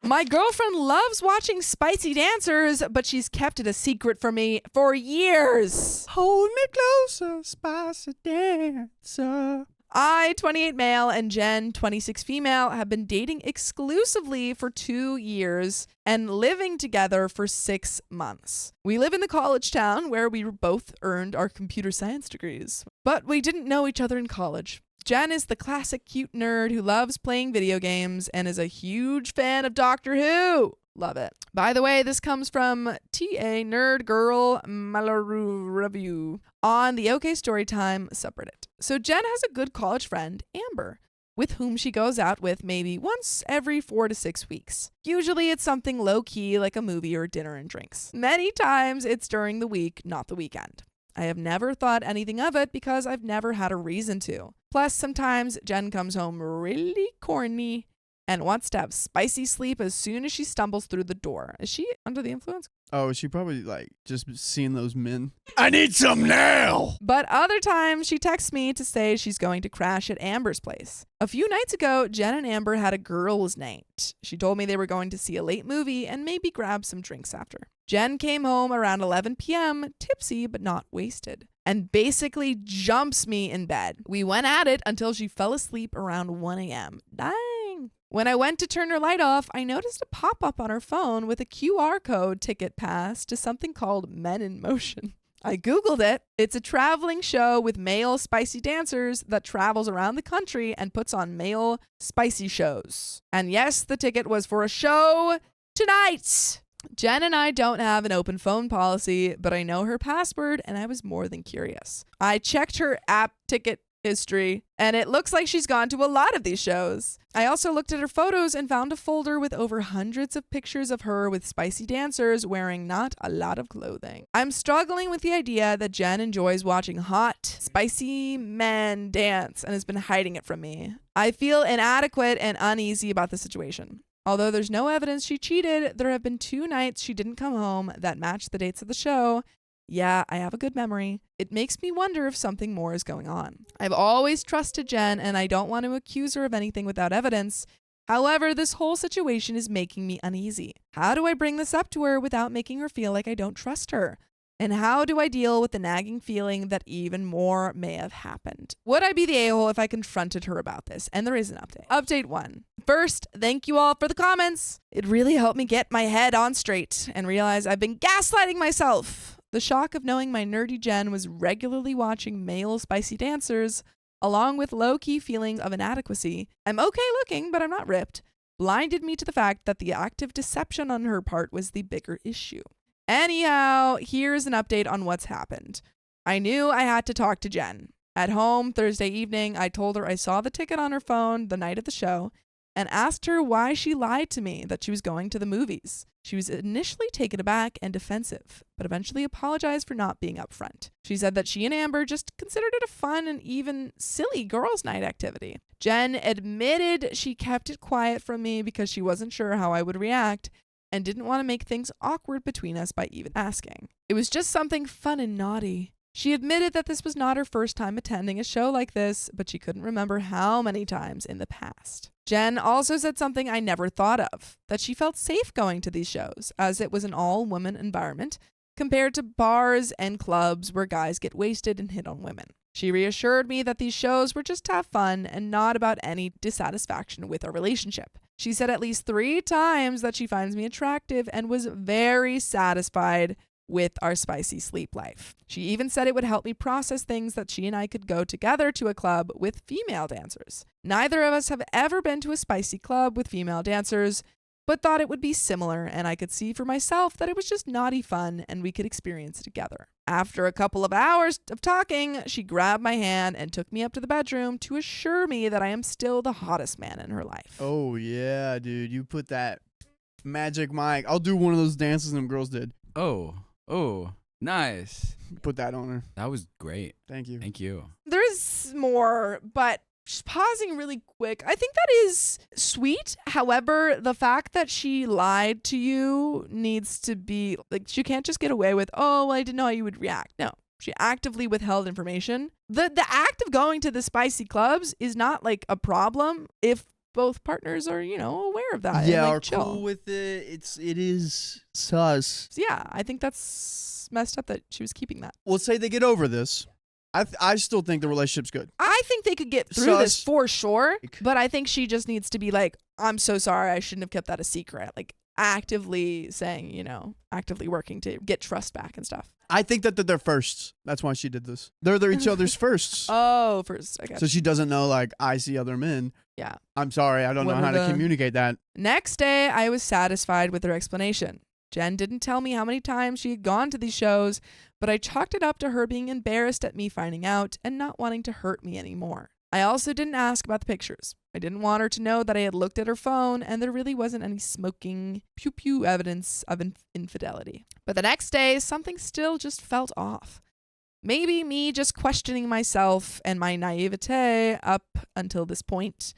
My girlfriend loves watching spicy dancers, but she's kept it a secret from me for years. Hold me closer, spicy dancer. I, 28 male, and Jen, 26 female, have been dating exclusively for 2 years and living together for 6 months. We live in the college town where we both earned our computer science degrees, but we didn't know each other in college. Jen is the classic cute nerd who loves playing video games and is a huge fan of Doctor Who. Love it. By the way, this comes from TA Nerd Girl Malaru Review on the OK Storytime subreddit. So Jen has a good college friend, Amber, with whom she goes out with maybe once every 4 to 6 weeks. Usually it's something low-key like a movie or dinner and drinks. Many times it's during the week, not the weekend. I have never thought anything of it because I've never had a reason to. Plus, sometimes Jen comes home really corny and wants to have spicy sleep as soon as she stumbles through the door. Is she under the influence? Oh, she probably like just seeing those men. I need some now. But other times she texts me to say she's going to crash at Amber's place. A few nights ago, Jen and Amber had a girls' night. She told me they were going to see a late movie and maybe grab some drinks after. Jen came home around 11 p.m., tipsy but not wasted, and basically jumps me in bed. We went at it until she fell asleep around 1 a.m. Dang. When I went to turn her light off, I noticed a pop-up on her phone with a QR code ticket pass to something called Men in Motion. I Googled it. It's a traveling show with male spicy dancers that travels around the country and puts on male spicy shows. And yes, the ticket was for a show tonight. Jen and I don't have an open phone policy, but I know her password and I was more than curious. I checked her app ticket history and it looks like she's gone to a lot of these shows. I also looked at her photos and found a folder with over hundreds of pictures of her with spicy dancers wearing not a lot of clothing. I'm struggling with the idea that Jen enjoys watching hot, spicy men dance and has been hiding it from me. I feel inadequate and uneasy about the situation. Although there's no evidence she cheated, there have been 2 nights she didn't come home that matched the dates of the show. Yeah, I have a good memory. It makes me wonder if something more is going on. I've always trusted Jen and I don't want to accuse her of anything without evidence. However, this whole situation is making me uneasy. How do I bring this up to her without making her feel like I don't trust her? And how do I deal with the nagging feeling that even more may have happened? Would I be the a-hole if I confronted her about this? And there is an update. Update 1. First, thank you all for the comments. It really helped me get my head on straight and realize I've been gaslighting myself. The shock of knowing my nerdy Jen was regularly watching male spicy dancers, along with low-key feelings of inadequacy. I'm okay looking, but I'm not ripped. Blinded me to the fact that the active deception on her part was the bigger issue. Anyhow, here's an update on what's happened. I knew I had to talk to Jen. At home Thursday evening, I told her I saw the ticket on her phone the night of the show and asked her why she lied to me that she was going to the movies. She was initially taken aback and defensive, but eventually apologized for not being upfront. She said that she and Amber just considered it a fun and even silly girls' night activity. Jen admitted she kept it quiet from me because she wasn't sure how I would react and didn't want to make things awkward between us by even asking. It was just something fun and naughty. She admitted that this was not her first time attending a show like this, but she couldn't remember how many times in the past. Jen also said something I never thought of, that she felt safe going to these shows, as it was an all-woman environment, compared to bars and clubs where guys get wasted and hit on women. She reassured me that these shows were just to have fun and not about any dissatisfaction with our relationship. She said at least 3 times that she finds me attractive and was very satisfied with our spicy sleep life. She even said it would help me process things that she and I could go together to a club with female dancers. Neither of us have ever been to a spicy club with female dancers, but thought it would be similar, and I could see for myself that it was just naughty fun and we could experience it together. After a couple of hours of talking, she grabbed my hand and took me up to the bedroom to assure me that I am still the hottest man in her life. Oh, yeah, dude. You put that magic mic. I'll do one of those dances them girls did. Oh, nice. Put that on her. That was great. Thank you. Thank you. There's more, but just pausing really quick. I think that is sweet. However, the fact that she lied to you needs to be, like, she can't just get away with, oh, well, I didn't know how you would react. No, she actively withheld information. The act of going to the spicy clubs is not like a problem if both partners are, aware of that. Yeah, and, are chill. cool with it. It is sus. So yeah, I think that's messed up that she was keeping that. Let's say they get over this. I still think the relationship's good. I think they could get through this for sure, but I think she just needs to be like, I'm so sorry, I shouldn't have kept that a secret. Like actively saying, actively working to get trust back and stuff. I think that they're firsts. That's why she did this. They're each other's firsts. Oh, first. Okay. So she doesn't know, like, I see other men. Yeah. I'm sorry, I don't know how to communicate that. Next day, I was satisfied with her explanation. Jen didn't tell me how many times she had gone to these shows, but I chalked it up to her being embarrassed at me finding out and not wanting to hurt me anymore. I also didn't ask about the pictures. I didn't want her to know that I had looked at her phone and there really wasn't any smoking pew-pew evidence of infidelity. But the next day, something still just felt off. Maybe me just questioning myself and my naivete up until this point.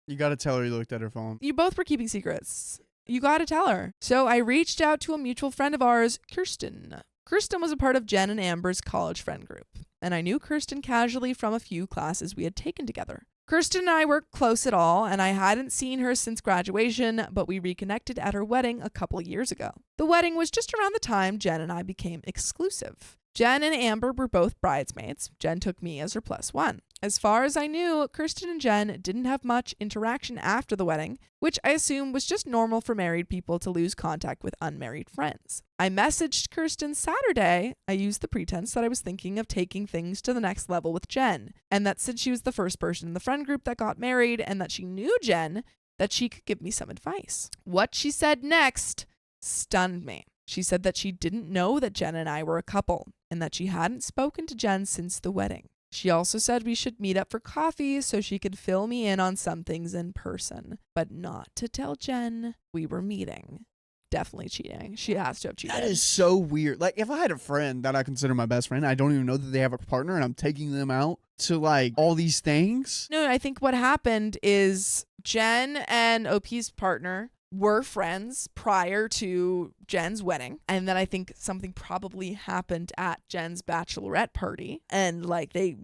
You got to tell her you looked at her phone. You both were keeping secrets. You got to tell her. So I reached out to a mutual friend of ours, Kirsten. Kirsten was a part of Jen and Amber's college friend group, and I knew Kirsten casually from a few classes we had taken together. Kirsten and I were close at all, and I hadn't seen her since graduation, but we reconnected at her wedding a couple years ago. The wedding was just around the time Jen and I became exclusive. Jen and Amber were both bridesmaids. Jen took me as her +1. As far as I knew, Kirsten and Jen didn't have much interaction after the wedding, which I assume was just normal for married people to lose contact with unmarried friends. I messaged Kirsten Saturday. I used the pretense that I was thinking of taking things to the next level with Jen, and that since she was the first person in the friend group that got married and that she knew Jen, that she could give me some advice. What she said next stunned me. She said that she didn't know that Jen and I were a couple, and that she hadn't spoken to Jen since the wedding. She also said we should meet up for coffee so she could fill me in on some things in person, but not to tell Jen we were meeting. Definitely cheating. She has to have cheated. That is so weird. Like, if I had a friend that I consider my best friend, I don't even know that they have a partner, and I'm taking them out to, like, all these things. No, I think what happened is Jen and OP's partner were friends prior to Jen's wedding. And then I think something probably happened at Jen's bachelorette party. And like they,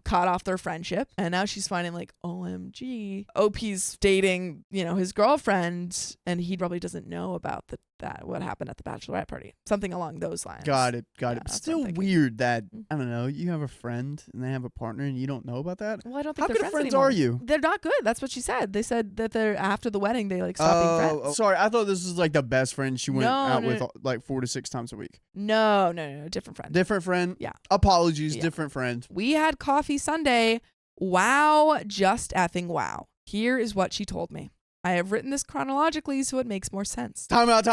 cut off their friendship. And now she's finding like, OMG, OP's dating, his girlfriend. And he probably doesn't know about what happened at the bachelorette party. Something along those lines. Got it. Yeah, Still weird that, I don't know, you have a friend and they have a partner and you don't know about that. Well, I don't think How they're good of friends anymore. are you? They're not good. That's what she said. They said that they're after the wedding, they like stopped being friends. Oh, sorry. I thought this was like the best friend she went out with like 4 to 6 times a week. No. Different friend. Different friend? Yeah. Apologies, Yeah. different friend. We had coffee Sunday. Wow, just effing wow. Here is what she told me. I have written this chronologically so it makes more sense. Time out.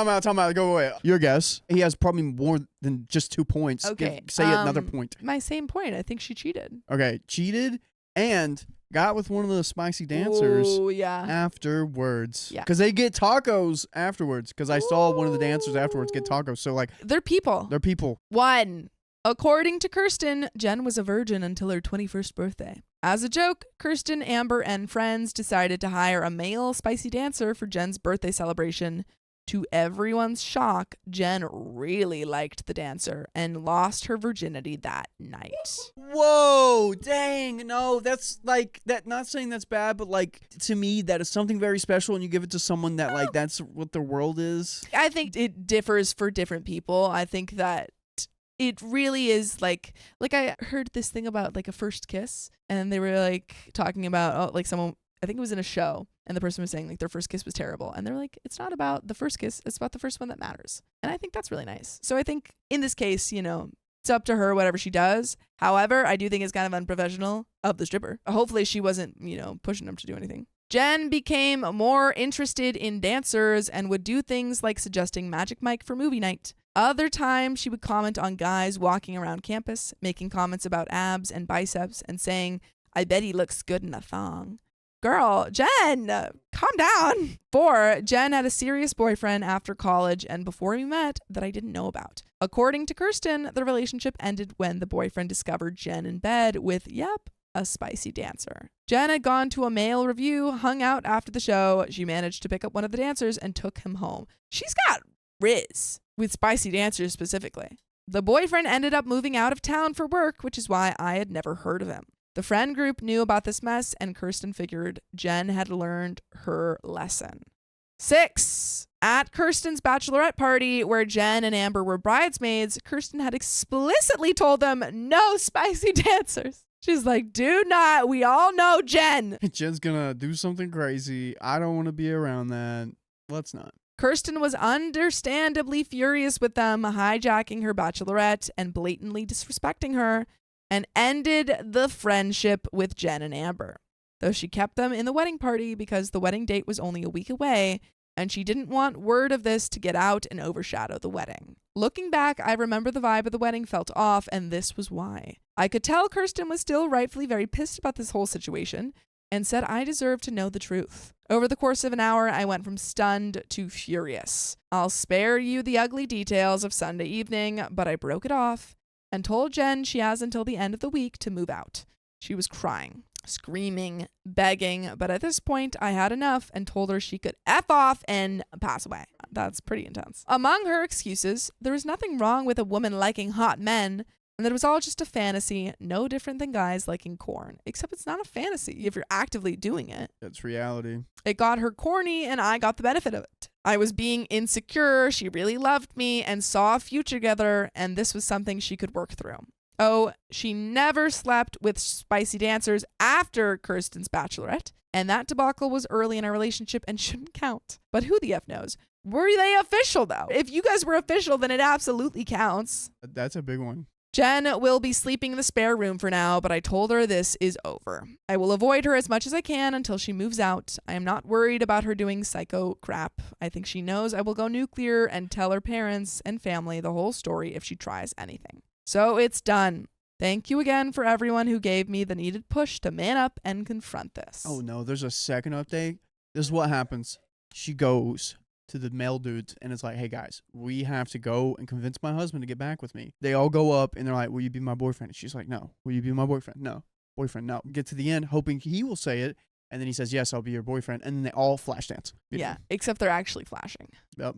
Go away. Your guess. He has probably more than just 2 points. Okay. Say another point. My same point. I think she cheated. Okay. Cheated and got with one of the spicy dancers Oh, yeah. afterwards. Yeah. Because they get tacos afterwards. Because I saw one of the dancers afterwards get tacos. So, like, They're people. they're people. 1. According to Kirsten, Jen was a virgin until her 21st birthday. As a joke, Kirsten, Amber, and friends decided to hire a male spicy dancer for Jen's birthday celebration. To everyone's shock, Jen really liked the dancer and lost her virginity that night. Whoa, dang. No, that's like, that. Not saying that's bad, but like, to me, that is something very special, and you give it to someone that, like, that's what their world is. I think it differs for different people. I think that it really is like I heard this thing about like a first kiss, and they were like talking about like someone, I think it was in a show, and the person was saying like their first kiss was terrible, and they're like, it's not about the first kiss, it's about the first one that matters. And I think that's really nice. So I think in this case, it's up to her, whatever she does. However, I do think it's kind of unprofessional of the stripper. Hopefully she wasn't, pushing him to do anything. Jen became more interested in dancers and would do things like suggesting Magic Mike for movie night. Other times, she would comment on guys walking around campus, making comments about abs and biceps, and saying, I bet he looks good in a thong. Girl, Jen, calm down. 4, Jen had a serious boyfriend after college and before we met that I didn't know about. According to Kirsten, the relationship ended when the boyfriend discovered Jen in bed with, a spicy dancer. Jen had gone to a male review, hung out after the show. She managed to pick up one of the dancers and took him home. She's got riz with spicy dancers specifically. The boyfriend ended up moving out of town for work, which is why I had never heard of him. The friend group knew about this mess, and Kirsten figured Jen had learned her lesson. 6. At Kirsten's bachelorette party, where Jen and Amber were bridesmaids, Kirsten had explicitly told them no spicy dancers. She's like, do not. We all know Jen. Jen's gonna do something crazy. I don't want to be around that. Let's not. Kirsten was understandably furious with them hijacking her bachelorette and blatantly disrespecting her, and ended the friendship with Jen and Amber, though she kept them in the wedding party because the wedding date was only a week away, and she didn't want word of this to get out and overshadow the wedding. Looking back, I remember the vibe of the wedding felt off, and this was why. I could tell Kirsten was still rightfully very pissed about this whole situation, and said I deserved to know the truth. Over the course of an hour, I went from stunned to furious. I'll spare you the ugly details of Sunday evening, but I broke it off and told Jen she has until the end of the week to move out. She was crying, screaming, begging, but at this point I had enough and told her she could F off and pass away. That's pretty intense. Among her excuses, there was nothing wrong with a woman liking hot men, and that it was all just a fantasy, no different than guys liking corn, except it's not a fantasy if you're actively doing it. That's reality. It got her corny, and I got the benefit of it. I was being insecure, she really loved me, and saw a future together, and this was something she could work through. Oh, she never slept with spicy dancers after Kirsten's bachelorette, and that debacle was early in our relationship and shouldn't count. But who the F knows? Were they official, though? If you guys were official, then it absolutely counts. That's a big one. Jen will be sleeping in the spare room for now, but I told her this is over. I will avoid her as much as I can until she moves out. I am not worried about her doing psycho crap. I think she knows I will go nuclear and tell her parents and family the whole story if she tries anything. So it's done. Thank you again for everyone who gave me the needed push to man up and confront this. Oh no, there's a second update. This is what happens. She goes to the male dudes and it's like, hey guys, we have to go and convince my husband to get back with me. They all go up and they're like, will you be my boyfriend? And she's like, no. Will you be my boyfriend? No. Boyfriend, no. Get to the end hoping he will say it, and then he says, yes, I'll be your boyfriend, and then they all flash dance. Yeah, except they're actually flashing. Yep,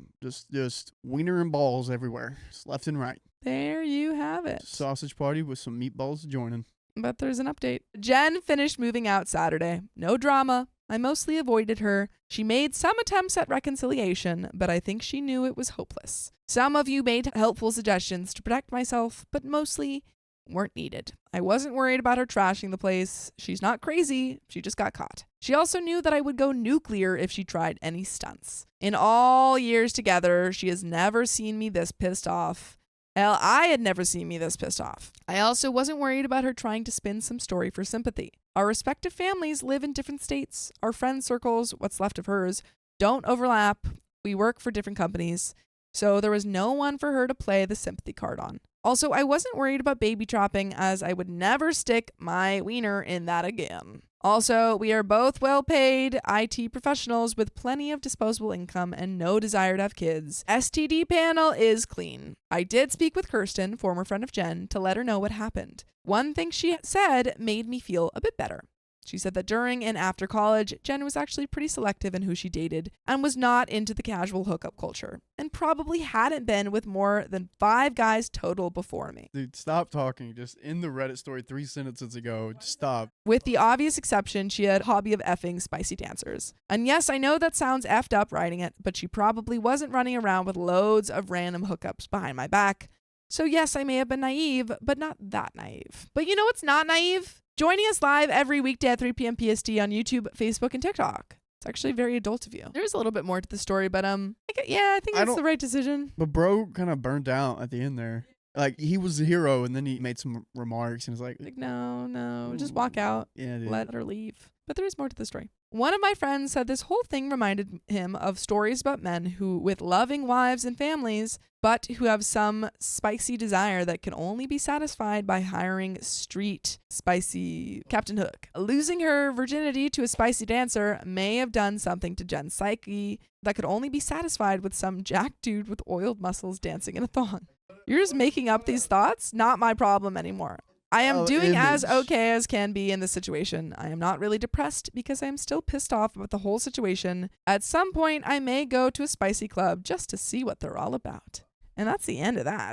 just wiener and balls everywhere, just left and right. There you have it. Sausage party with some meatballs joining. But there's an update. Jen finished moving out Saturday. No drama. I mostly avoided her. She made some attempts at reconciliation, but I think she knew it was hopeless. Some of you made helpful suggestions to protect myself, but mostly weren't needed. I wasn't worried about her trashing the place. She's not crazy. She just got caught. She also knew that I would go nuclear if she tried any stunts. In all years together, she has never seen me this pissed off. Hell, I had never seen me this pissed off. I also wasn't worried about her trying to spin some story for sympathy. Our respective families live in different states. Our friend circles, what's left of hers, don't overlap. We work for different companies. So there was no one for her to play the sympathy card on. Also, I wasn't worried about baby trapping, as I would never stick my wiener in that again. Also, we are both well-paid IT professionals with plenty of disposable income and no desire to have kids. STD panel is clean. I did speak with Kirsten, former friend of Jen, to let her know what happened. One thing she said made me feel a bit better. She said that during and after college, Jen was actually pretty selective in who she dated and was not into the casual hookup culture, and probably hadn't been with more than 5 guys total before me. Dude, stop talking. Just in the Reddit story 3 sentences ago. Just stop. With the obvious exception, she had a hobby of effing spicy dancers. And yes, I know that sounds effed up writing it, but she probably wasn't running around with loads of random hookups behind my back. So yes, I may have been naive, but not that naive. But you know what's not naive? Joining us live every weekday at 3 p.m. PST on YouTube, Facebook, and TikTok. It's actually very adult of you. There's a little bit more to the story, but I think it's the right decision. But bro kind of burnt out at the end there. Like, he was the hero, and then he made some remarks, and was like, no, just walk out. Yeah, dude. Let her leave. But there is more to the story. One of my friends said this whole thing reminded him of stories about men who, with loving wives and families, but who have some spicy desire that can only be satisfied by hiring street spicy Captain Hook. Losing her virginity to a spicy dancer may have done something to Jen's psyche that could only be satisfied with some jack dude with oiled muscles dancing in a thong. You're just making up these thoughts? Not my problem anymore. I am doing as okay as can be in this situation. I am not really depressed because I am still pissed off about the whole situation. At some point, I may go to a spicy club just to see what they're all about. And that's the end of that.